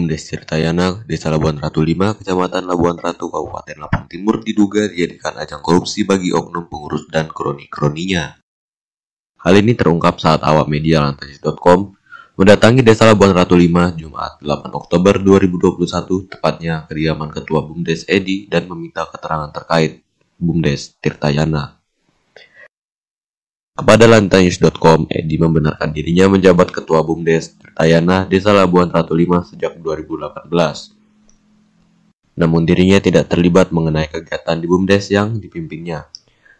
Bumdes Tirtayana, Desa Labuan Ratu 5, Kecamatan Labuan Ratu, Kabupaten Lampung Timur diduga dijadikan ajang korupsi bagi oknum pengurus dan kroni-kroninya. Hal ini terungkap saat awak media lantanews.com mendatangi Desa Labuan Ratu 5 Jumat 8 Oktober 2021, tepatnya kediaman Ketua Bumdes Edi, dan meminta keterangan terkait Bumdes Tirtayana. Kepada lantanews.com, Edi membenarkan dirinya menjabat Ketua Bumdes Tirtayana Desa Labuan Ratu 5 sejak 2018. Namun dirinya tidak terlibat mengenai kegiatan di Bumdes yang dipimpinnya.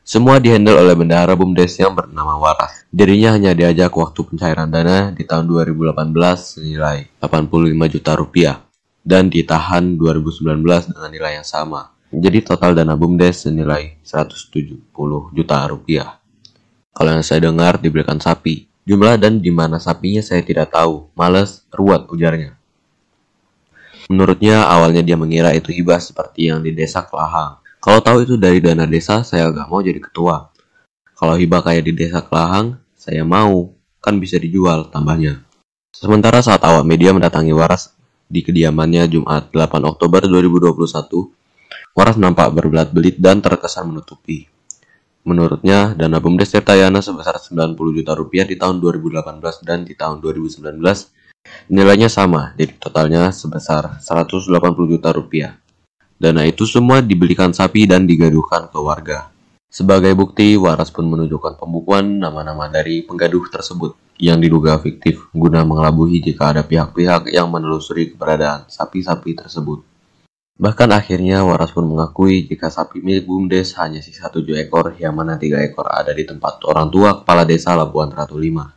Semua dihandle oleh bendahara Bumdes yang bernama Waras. Dirinya hanya diajak waktu pencairan dana di tahun 2018 senilai 85 juta rupiah dan ditahan 2019 dengan nilai yang sama. Jadi total dana Bumdes senilai 170 juta rupiah. Kalau yang saya dengar diberikan sapi. Jumlah dan di mana sapinya saya tidak tahu. Males, ruwet, ujarnya. Menurutnya awalnya dia mengira itu hibah seperti yang di desa Kelahang. Kalau tahu itu dari dana desa, saya gak mau jadi ketua. Kalau hibah kayak di desa Kelahang, saya mau. Kan bisa dijual, tambahnya. Sementara saat awak media mendatangi Waras di kediamannya Jumat 8 Oktober 2021, Waras nampak berbelat-belit dan terkesan menutupi. Menurutnya, dana Bumdes Tirtayana sebesar 90 juta rupiah di tahun 2018 dan di tahun 2019 nilainya sama, jadi totalnya sebesar 180 juta rupiah. Dana itu semua dibelikan sapi dan digaduhkan ke warga. Sebagai bukti, Waras pun menunjukkan pembukuan nama-nama dari penggaduh tersebut yang diduga fiktif guna mengelabui jika ada pihak-pihak yang menelusuri keberadaan sapi-sapi tersebut. Bahkan akhirnya Waras pun mengakui jika sapi milik Bumdes hanya sisa 7 ekor, yang mana 3 ekor ada di tempat orang tua Kepala Desa Labuan Ratu 5.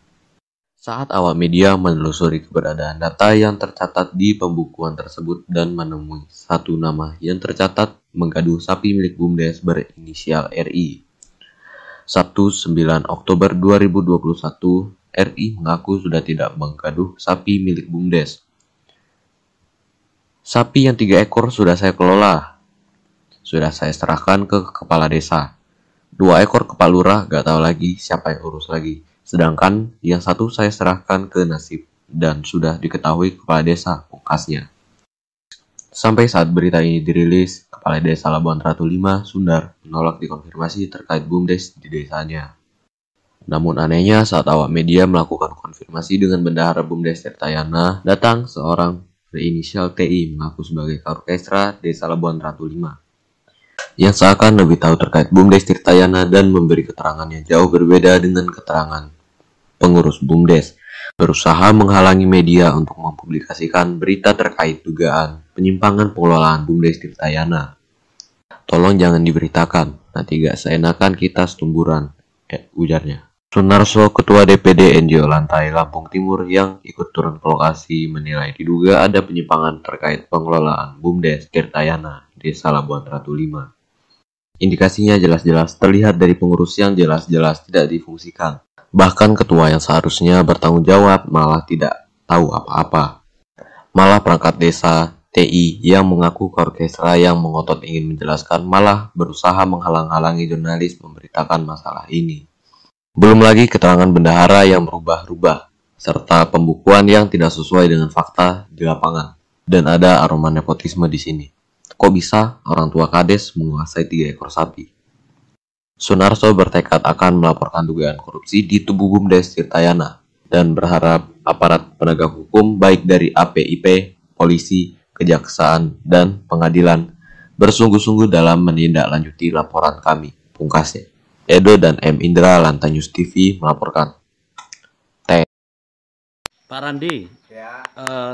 Saat awak media menelusuri keberadaan data yang tercatat di pembukuan tersebut dan menemui satu nama yang tercatat menggaduh sapi milik Bumdes berinisial RI. Sabtu 9 Oktober 2021, RI mengaku sudah tidak menggaduh sapi milik Bumdes. Sapi yang 3 ekor sudah saya kelola. Sudah saya serahkan ke kepala desa. 2 ekor ke Pak Lurah, gak tahu lagi siapa yang urus lagi. Sedangkan yang satu saya serahkan ke Nasib dan sudah diketahui kepala desa, pungkasnya. Sampai saat berita ini dirilis, Kepala Desa Labuan Ratu 5, Sundar, menolak dikonfirmasi terkait Bumdes di desanya. Namun anehnya saat awak media melakukan konfirmasi dengan bendahara Bumdes Tirtayana, datang seorang berinisial TI mengaku sebagai Karukesra Desa Labuan Ratu 5 yang seakan lebih tahu terkait Bumdes Tirtayana dan memberi keterangan yang jauh berbeda dengan keterangan pengurus Bumdes, berusaha menghalangi media untuk mempublikasikan berita terkait dugaan penyimpangan pengelolaan Bumdes Tirtayana. Tolong jangan diberitakan, nanti gak seenakan kita setumburan, ujarnya. Sunarso, Ketua DPD NGO Lantai Lampung Timur yang ikut turun ke lokasi, menilai diduga ada penyimpangan terkait pengelolaan Bumdes Tirtayana Desa Labuan Ratu 5. Indikasinya jelas-jelas terlihat dari pengurus yang jelas-jelas tidak difungsikan. Bahkan ketua yang seharusnya bertanggung jawab malah tidak tahu apa-apa. Malah perangkat desa TI yang mengaku Karukesra yang mengotot ingin menjelaskan malah berusaha menghalang-halangi jurnalis memberitakan masalah ini. Belum lagi keterangan bendahara yang berubah-ubah, serta pembukuan yang tidak sesuai dengan fakta di lapangan. Dan ada aroma nepotisme di sini. Kok bisa orang tua kades menguasai 3 ekor sapi? Sunarso bertekad akan melaporkan dugaan korupsi di tubuh Bumdes Tirtayana dan berharap aparat penegak hukum baik dari APIP, polisi, kejaksaan, dan pengadilan bersungguh-sungguh dalam menindaklanjuti laporan kami, pungkasnya. Edo dan M. Indra, Lantanews TV melaporkan. Pak Randi, Ya,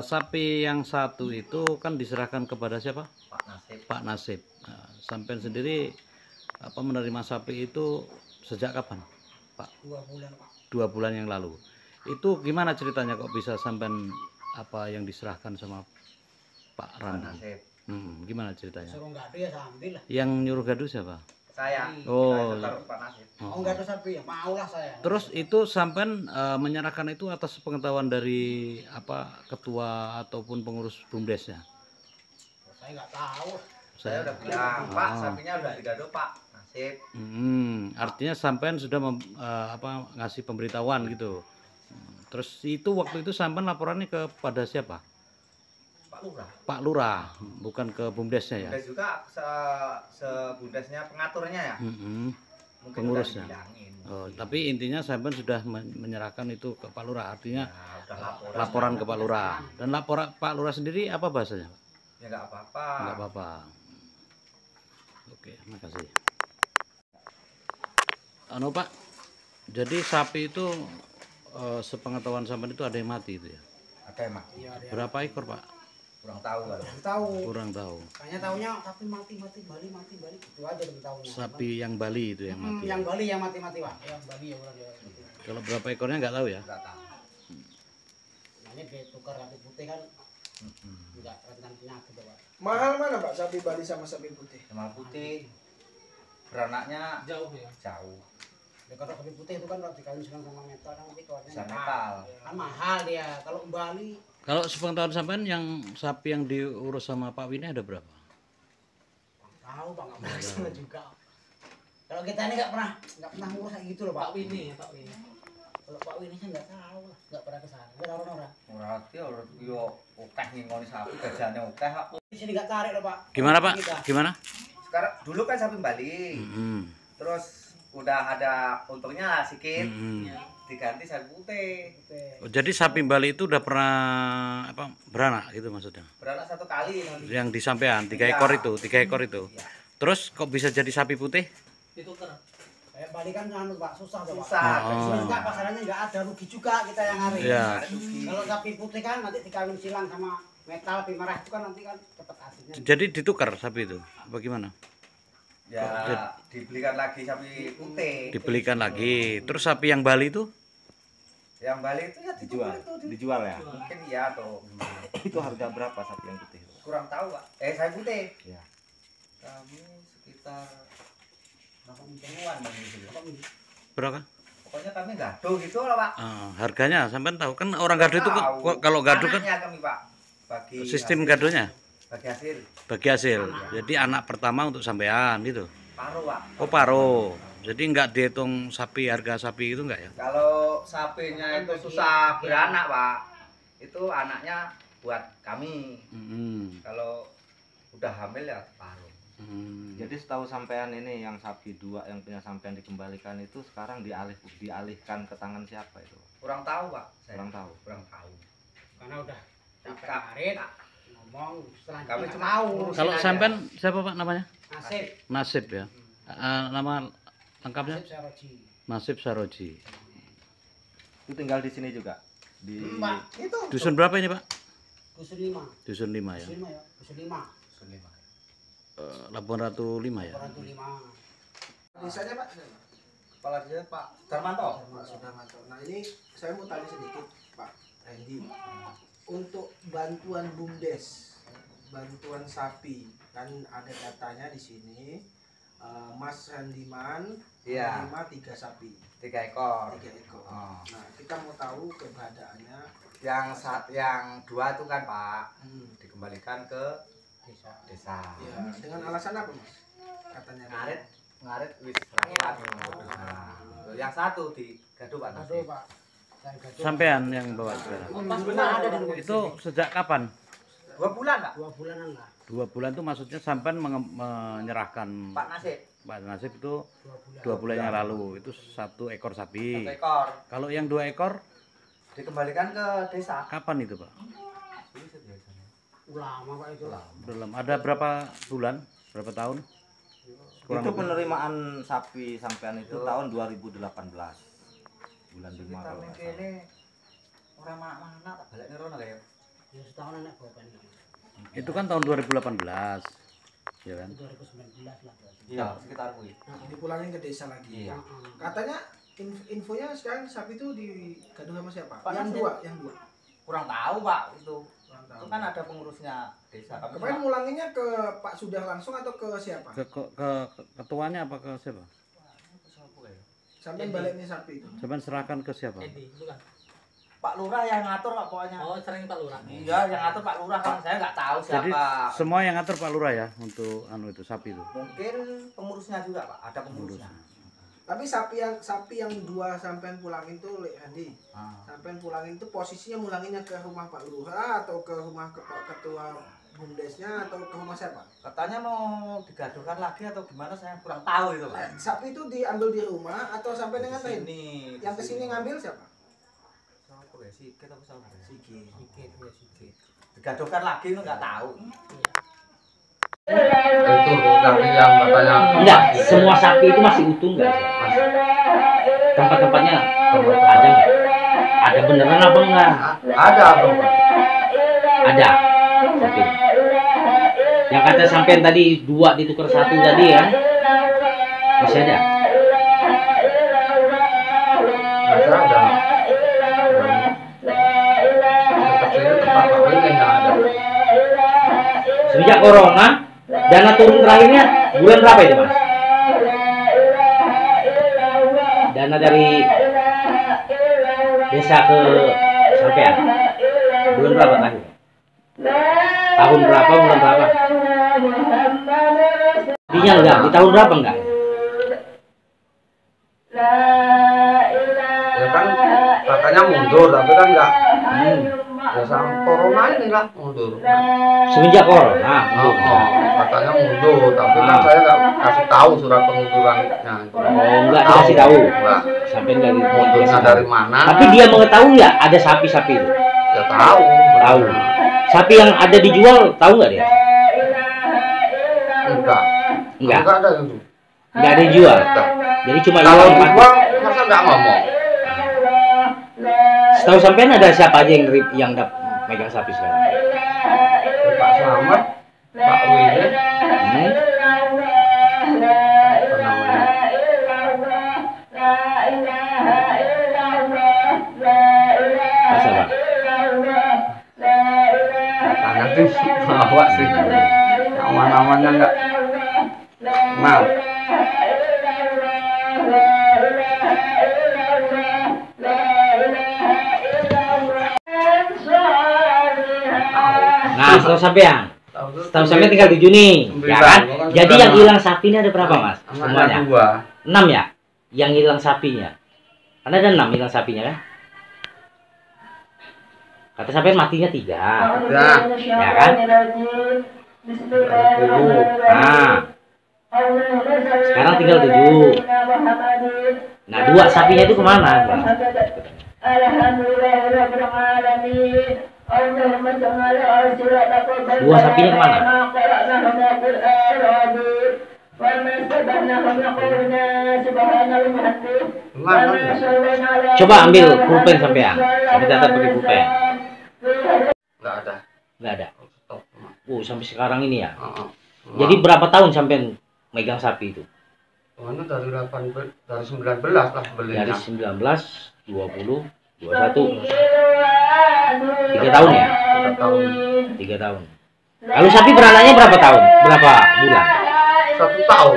sapi yang satu itu kan diserahkan kepada siapa? Pak Nasib. Pak Nasib. Nah, sampai sendiri menerima sapi itu sejak kapan, Pak? 2 bulan, Pak. 2 bulan yang lalu. Itu gimana ceritanya kok bisa sampai yang diserahkan sama Pak Randi? Nasib. Gimana ceritanya? Suruh gaduh ya saya ambil lah. Yang nyuruh gaduh siapa? Saya. Oh. Saya taruh Pak Nasib. Oh. Gaduh sapi ya, maulah saya. Terus itu sampai menyerahkan itu atas pengetahuan dari ketua ataupun pengurus Bumdesnya? Saya nggak tahu. Saya udah bilang, Pak, sapinya udah digaduh Pak Nasib. Artinya sampean sudah ngasih pemberitahuan gitu. Terus itu waktu itu sampean laporannya kepada siapa? Pak Lurah. Pak Lurah, bukan ke bumdesnya ya. Bumdes juga sebumdesnya pengaturnya ya. Mm-mm. Mungkin Pengurusnya. udah dibilangin. Oh, tapi intinya sampean sudah menyerahkan itu ke Pak Lurah, artinya Ya, udah laporan ke Pak Lurah. Dan laporan Pak Lurah sendiri apa bahasanya? Ya nggak apa-apa. Enggak apa-apa. Oke, makasih. Anu Pak, jadi sapi itu sepengetahuan sampean itu ada yang mati itu ya? Ada emang. Iya, ada. Berapa ekor Pak? Kurang tahu kan. Tahu. Kurang tahu. Kayaknya tahunya tapi mati Bali gitu aja udah tahunya. Sapi yang Bali itu yang mati. Yang Bali yang mati Pak. Yang Bali yang udah mati. Kalau berapa ekornya nggak tahu ya? Nggak tahu. Namanya ditukar sapi putih kan enggak rentan penyakit Pak. Mahal mana Pak sapi Bali sama sapi putih? Sama putih beranaknya Jauh ya. jauh. Ya, kalau sapi putih itu kan kalau dikawin sama metal kan nanti keluarnya Bisa mahal. metal. Kan mahal dia. Kalau Bali Kalau sepengetahuan sampean yang sapi yang diurus sama Pak Wini ada berapa? tahu Pak nggak pernah juga. Kalau kita ini nggak pernah ngurus kayak gitu loh Pak. Pak Wini. Kalau Pak Wini saya nggak tahu lah, nggak pernah kesana. Ada orang-orang. Ora ati ora yo akeh ngingoni sapi gajahane akeh kok. Di sini nggak tarik loh Pak. Gimana Pak? Kita. Gimana? Sekarang dulu kan sapi Bali. Mm-mm. Terus udah ada untungnya sedikit. Mm-mm. Diganti sapi putih. Oh, jadi sapi Bali itu udah pernah apa beranak gitu maksudnya? Beranak satu kali nanti. Yang di sampean 3 Iya. ekor itu, 3 ekor itu. Iya. Terus kok bisa jadi sapi putih? Kayak Bali kan anu Pak, susah tuh Pak. Susah. Oh. Sebenarnya nggak, pasarannya nggak ada, rugi juga kita yang hari. Iya. Kalau sapi putih kan nanti dikawin silang sama metal api merah itu kan nanti kan cepet hasilnya. Jadi ditukar sapi itu. Bagaimana? Ya dibelikan lagi sapi putih. Dibelikan lagi. Terus sapi yang Bali itu Yang Bali itu ya dijual. Dijual ya? Mungkin iya atau Itu harga berapa sapi yang putih itu? kurang tahu Pak. Sapi putih. Iya. Kami sekitar berapa mingguan begitu. berapa? Pokoknya kami gaduh gitu lah Pak. Harganya sampean tahu kan orang gaduh itu kalau gaduh kan Anaknya kami Pak. Bagi sistem hasil. gaduhnya Bagi hasil bagi hasil. Jadi anak pertama untuk sampean gitu. paruh Pak. Oh paro. Jadi nggak dihitung sapi harga sapi itu nggak ya? Kalau sapinya itu susah beranak Pak. Itu anaknya buat kami. Kalau udah hamil ya paruh. Jadi setahu sampean ini yang sapi 2 yang punya sampean dikembalikan itu sekarang dialihkan ke tangan siapa itu? Kurang tahu Pak. Saya Kurang tahu. Kurang tahu. Karena udah capek Kak, kemarin ngomong selanjutnya kami nggak cuma tahu. ngurusin Kalau aja. sampean siapa Pak namanya? Nasib. Nasib ya. Nama lengkapnya? Nasib Saroji. Nasib Saroji. Itu tinggal di sini juga. Di Mbak, itu Dusun berapa ini Pak? Dusun 5. Dusun 5 ya. Dusun 5 ya. Dusun 5. Labuan Ratu 5 ya. Orang tuh 5. Desanya Pak? Kepala desa Pak Darmanto. Pak Sudarmanto. Nah ini saya mau tanya sedikit Pak Randy. Untuk bantuan BUMDes, bantuan sapi, kan ada datanya di sini. Mas Randiman Iya. menerima 3 sapi, 3 ekor. 3 ekor. Oh. Nah kita mau tahu keberadaannya. Yang 2 itu kan Pak Hmm. dikembalikan ke desa. Ya, dengan alasan apa Mas? Katanya Ngarit wis rakyat. Nah, yang 1 di gaduh Pak. Aduh Pak. Saya gaduh. Sampean yang bawa sekarang. Pas benar ada di rumah. Itu sejak kapan? 2 bulan Pak. 2 bulanan lah. 2 bulan itu maksudnya sampean menyerahkan Pak Nasib Pak Nasib itu 2 bulan. 2 bulan yang lalu itu 1 ekor 1 sapi. ekor Kalau yang 2 ekor dikembalikan ke desa. kapan itu Pak? Lama Pak itu. Belum ada berapa bulan? Berapa tahun? Kurang itu lebih. penerimaan sapi sampean itu tahun 2018. Bulan 5 Kita kalau nggak salah. ini orang mana tak balik rono ya. Ya setahun anak bawa kan. Itu kan tahun 2018. Ya kan? 2019 lah berarti. Iya, sekitar kuwi. Dipulangin ke desa lagi. Iya. Katanya infonya sekarang sapi itu digaduh sama siapa? Pak yang Nasib. 2, yang 2. Kurang tahu Pak itu. Kurang Itu tahu. kan ada pengurusnya desa. Kami Kemarin cuma- mulanginnya ke Pak Sudah langsung atau ke siapa? Ke ketuanya apa ke siapa? Sampai baliknya sapi itu. Sampean serahkan ke siapa? Pak Lurah yang ngatur Pak pokoknya. Oh, sering Pak Lurah. Iya, yang ngatur Pak Lurah kan saya nggak tahu Jadi siapa. semua yang ngatur Pak Lurah ya untuk anu itu sapi itu. Mungkin pengurusnya juga Pak, ada pengurusnya. Tapi sapi yang dua sampean pulangin tuh Lek Handi. Sampean pulangin tuh posisinya mulanginnya ke rumah Pak Lurah atau ke rumah ketua BUMDesnya atau ke rumah siapa? Katanya mau digaduhkan lagi atau gimana, saya kurang tahu itu Pak. Sapi itu diambil di rumah atau sampai dengan lain? Ini Yang kesini ngambil siapa? siapa ya? Sikit apa sama? Sikit. Digaduhkan lagi itu nggak tahu. Itu tapi yang katanya Enggak, semua sapi itu masih utuh enggak? Tempat-tempatnya ada nggak? Ada beneran apa enggak? ada bro. Ada. Sapi. Yang kata sampean tadi 2 ditukar 1 tadi ya? Masih ada? Masih ada. Dekat sini tempat Pak Win nggak ada. Sejak corona, dana turun terakhirnya bulan berapa itu Mas? Dana dari desa ke sampean bulan berapa terakhir? Tahun berapa, bulan berapa? Intinya enggak, di tahun berapa enggak? Ya kan katanya mundur tapi kan nggak. Ya sama corona ini lah mundur. Semenjak corona mundur. Katanya mundur tapi kan saya nggak kasih tahu surat pengundurannya. Oh, enggak dikasih tahu. Enggak. Sampai enggak Mundurnya dari mana? Tapi dia mengetahui enggak ada sapi-sapi itu? Ya tahu. Tahu. Sapi yang ada dijual tahu enggak dia? Enggak. Enggak. Enggak ada itu. Enggak ada dijual. Enggak. Jadi cuma Kalau hilang mati. dijual masa nggak ngomong? Setahu sampean ada siapa aja yang megang sapi sekarang? Pak Slamet, Pak Win, apa namanya? Masa Pak? Katanya tuh bawa sih. Aman-amannya nggak. Mal. Nah, setahu sampean tinggal 7 nih, ya kan? Jadi yang hilang sapi ini ada berapa, Mas? Semuanya? 6 ya? Yang hilang sapinya. Karena ada 6 hilang sapinya kan? Kata sampean matinya 3. Ya kan? Nah, sekarang tinggal 7. Nah, 2 sapinya itu kemana? Dua sapinya kemana? Coba ambil pulpen sampean. Sampai catat pakai pulpen. Nggak ada. Nggak ada. Stop. Sampai sekarang ini ya. Heeh. Jadi berapa tahun sampean megang sapi itu? Mana dari 19 lah belinya. Dari 19, 20, 21. 3 tahun ya? 3 tahun. 3 tahun. Kalau sapi beranaknya berapa tahun? Berapa bulan? 1 tahun.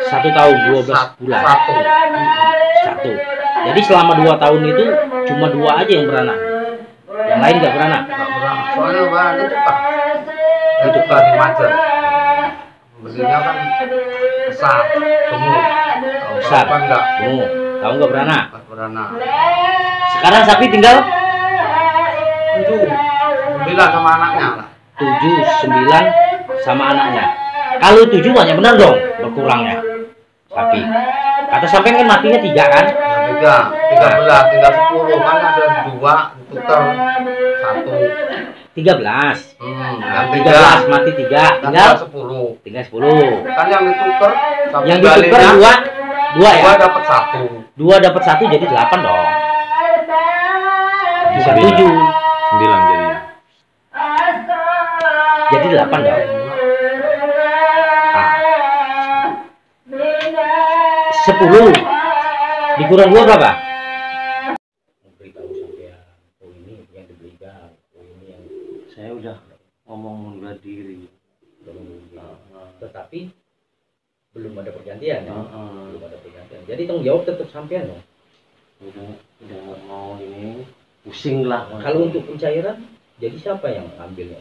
1 tahun 12 bulan. 1. 1. Jadi selama 2 tahun itu cuma 2 aja yang beranak. Yang lain nggak beranak. Nggak berang. Soalnya Pak itu kan di Majer. Belinya kan besar, gemuk. Besar. Kan nggak Tahu nggak beranak? beranak. Sekarang sapi tinggal 7, 9 sama anaknya lah. 7, 9 sama anaknya. Kalau 7 banyak benar dong berkurangnya sapi. Kata sampean kan matinya 3 kan? Nah, 13, tinggal 10 kan ada 2 tukar 1. 13. Yang 13 mati 3, tinggal 10. tinggal 10. Kan yang ditukar sampai Yang ditukar 2 ya? 2 dapat 1. 2 dapat 1 jadi 8 dong. Bisa 7. 9 jadinya. Jadi 8 dong. Nah. 10 dikurang 2 berapa? Beritahu sampean, ini yang dibelikan, ini yang Saya udah ngomong udah diri. tetapi belum ada pergantian ya? Belum ada pergantian. Jadi tanggung jawab tetap sampean dong. Udah mau ini pusing lah. Kalau untuk pencairan, jadi siapa yang ambilnya?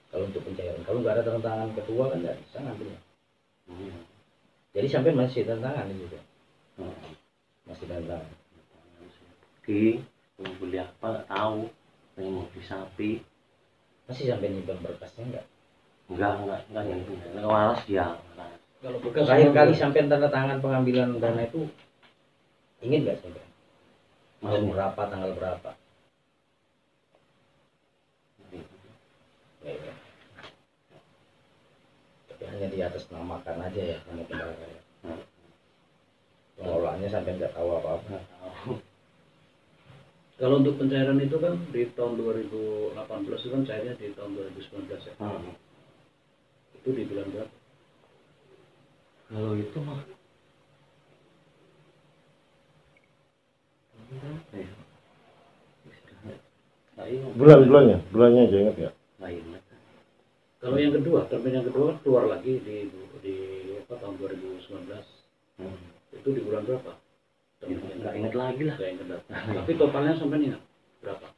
Kalau untuk pencairan, kalau nggak ada tanda tangan ketua kan nggak bisa ngambilnya. Jadi sampai masih tanda tangan gitu. Masih dagang. Pergi mau beli apa nggak tahu, pengen mau beli sapi. Masih sampai nyimpan berkasnya Enggak waras dia. Kalau terakhir kali sampai tanda tangan pengambilan dana itu ingat nggak sampai? Tahun berapa, tanggal berapa? Ya. Tapi hanya di atas namakan aja ya sama kendara ya. Pengelolaannya sampai nggak tahu apa-apa. Kalau untuk pencairan itu kan di tahun 2018 itu kan cairnya di tahun 2019 ya. Itu di bulan berapa? Kalau itu mah bulannya aja ingat ya. Kalau yang kedua, termin yang kedua kan keluar lagi di apa, tahun 2019. Itu di bulan berapa? Nggak ingat lagi lah. Nggak ingat. Tapi totalnya sampai ingat berapa?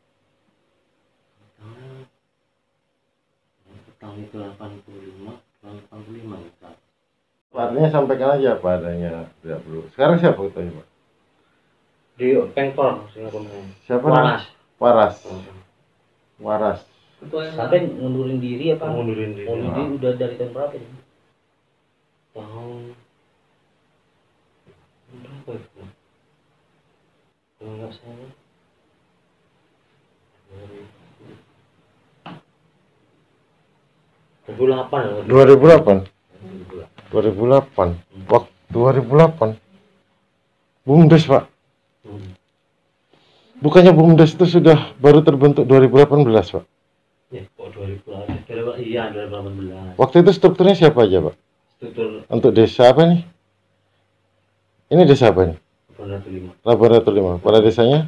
Tahun itu 85 gitu. Artinya sampaikan aja apa adanya, tidak perlu. Sekarang siapa ketuanya, Pak? Di Pengkor Siapa? Waras. Waras. Sampai ngundurin diri apa? Ngundurin diri. Udah dari tahun berapa ini? Tahun berapa itu? Kalau nggak salah 2008. Waktu 2008. BUMDes, Pak. Bukannya BUMDes itu sudah baru terbentuk 2018, Pak? Ya, kok 2018? Iya, 2018. Waktu itu strukturnya siapa aja, Pak? Struktur Untuk desa apa nih? Ini desa apa nih? 805. Pada desanya?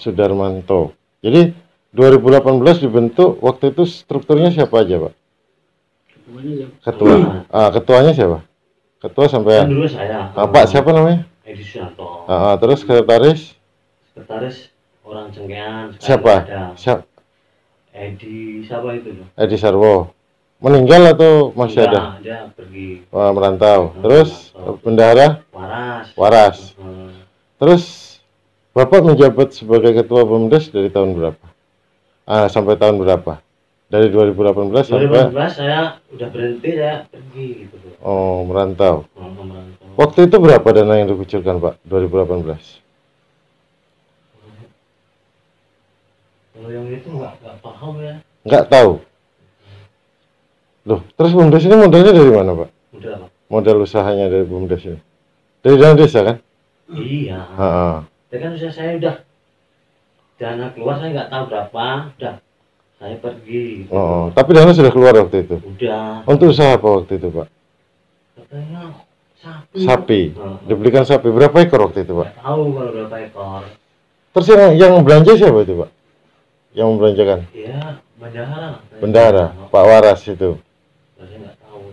Sudarmanto. Jadi 2018 dibentuk, waktu itu strukturnya siapa aja, Pak? Ketua. Ketuanya siapa? Ketua sampai dulu saya. Pak siapa namanya? Edi Suyanto. Terus sekretaris orang Cengkean. siapa? Edi siapa itu? Edi Sarwo. Meninggal atau masih ada? Dia pergi. Merantau. Terus bendahara? Waras. Terus Bapak menjabat sebagai ketua BUMDes dari tahun berapa? Sampai tahun berapa? Dari 2018 sampai 2018 saya udah berhenti, saya pergi gitu. Merantau. Merantau. Waktu itu berapa dana yang dikucurkan, Pak? 2018. Kalau yang itu nggak paham ya. Nggak tahu. Loh, terus BUMDes ini modalnya dari mana, Pak? Modal apa? Modal usahanya dari BUMDes ini. Dari dana desa kan? Iya. Ya kan saya udah dana keluar, saya nggak tahu berapa, udah saya pergi. Tapi dana sudah keluar waktu itu. Udah. Untuk usaha apa waktu itu, Pak? Katanya sapi. Dibelikan sapi berapa ekor waktu itu, Pak? Nggak tahu kalau berapa ekor. Terus yang belanja siapa itu, Pak? Yang membelanjakan? Iya, bendahara. Pak Waras itu. Saya nggak tahu.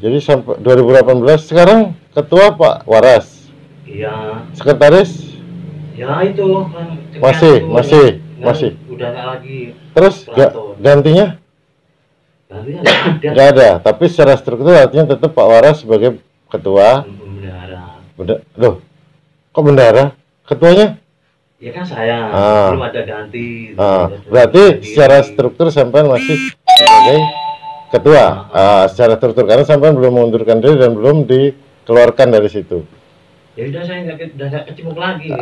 Jadi sampai 2018 sekarang ketua Pak Waras. Iya. Sekretaris? Ya itu kan. Masih. Udah nggak lagi. Terus gantinya? Gantinya nggak ada. Tapi secara struktur artinya tetap Pak Waras sebagai ketua. Bendahara. Loh, kok bendahara? Ketuanya? Ya kan saya belum ada ganti. Berarti secara struktur sampai masih sebagai ketua. Secara struktur karena sampai belum mengundurkan diri dan belum dikeluarkan dari situ. Ya udah saya nggak kecemuk lagi.